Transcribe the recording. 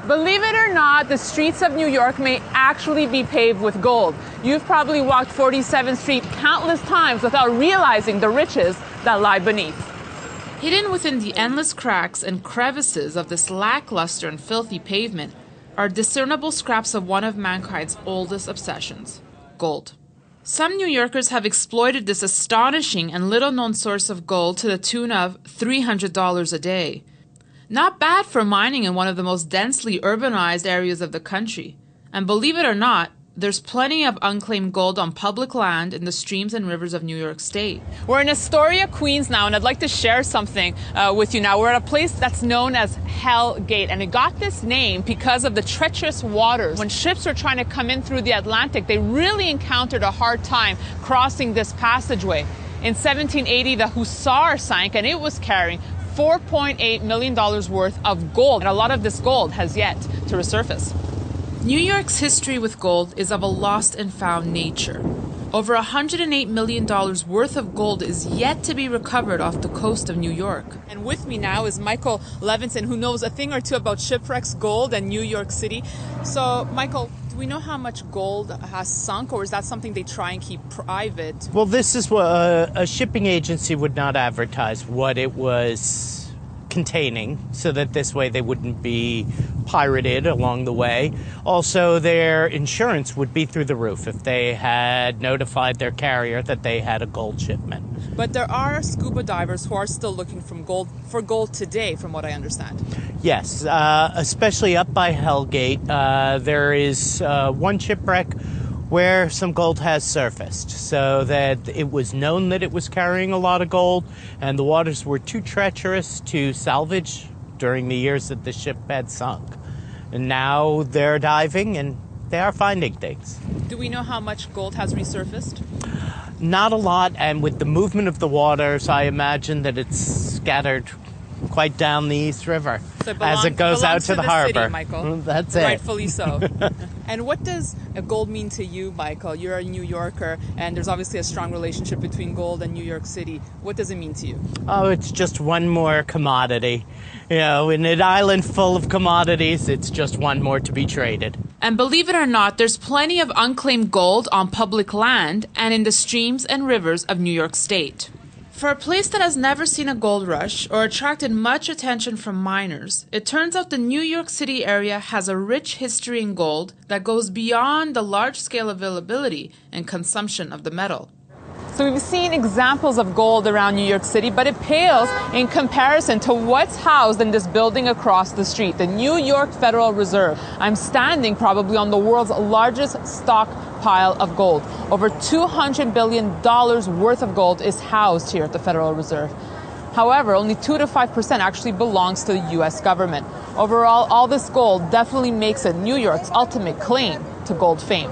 Believe it or not, the streets of New York may actually be paved with gold. You've probably walked 47th Street countless times without realizing the riches that lie beneath. Hidden within the endless cracks and crevices of this lackluster and filthy pavement are discernible scraps of one of mankind's oldest obsessions, gold. Some New Yorkers have exploited this astonishing and little-known source of gold to the tune of $300 a day. Not bad for mining in one of the most densely urbanized areas of the country. And believe it or not, there's plenty of unclaimed gold on public land in the streams and rivers of New York State. We're in Astoria, Queens now, and I'd like to share something with you now. We're at a place that's known as Hell Gate, and it got this name because of the treacherous waters. When ships were trying to come in through the Atlantic, they really encountered a hard time crossing this passageway. In 1780, the Hussar sank, and it was carrying $4.8 million worth of gold, and a lot of this gold has yet to resurface. New York's history with gold is of a lost and found nature. Over $108 million worth of gold is yet to be recovered off the coast of New York. And with me now is Michael Levinson, who knows a thing or two about shipwrecks, gold, and New York City. So, Michael, do we know how much gold has sunk, or is that something they try and keep private? Well, this is what a shipping agency would not advertise what it was containing, so that this way they wouldn't be pirated along the way. Also, their insurance would be through the roof if they had notified their carrier that they had a gold shipment. But there are scuba divers who are still looking for gold today, from what I understand. Yes, especially up by Hell Gate. There is one shipwreck where some gold has surfaced, so that it was known that it was carrying a lot of gold, and the waters were too treacherous to salvage during the years that the ship had sunk. And now they're diving and they are finding things. Do we know how much gold has resurfaced? Not a lot, and with the movement of the waters, I imagine that it's scattered quite down the East River as it goes out to the harbor. City, Michael. That's it. Rightfully so. And what does gold mean to you, Michael? You're a New Yorker, and there's obviously a strong relationship between gold and New York City. What does it mean to you? Oh, it's just one more commodity. You know, in an island full of commodities, it's just one more to be traded. And believe it or not, there's plenty of unclaimed gold on public land and in the streams and rivers of New York State. For a place that has never seen a gold rush or attracted much attention from miners, it turns out the New York City area has a rich history in gold that goes beyond the large-scale availability and consumption of the metal. So we've seen examples of gold around New York City, but it pales in comparison to what's housed in this building across the street, the New York Federal Reserve. I'm standing probably on the world's largest stockpile of gold. Over $200 billion worth of gold is housed here at the Federal Reserve. However, only 2 to 5% actually belongs to the U.S. government. Overall, all this gold definitely makes it New York's ultimate claim to gold fame.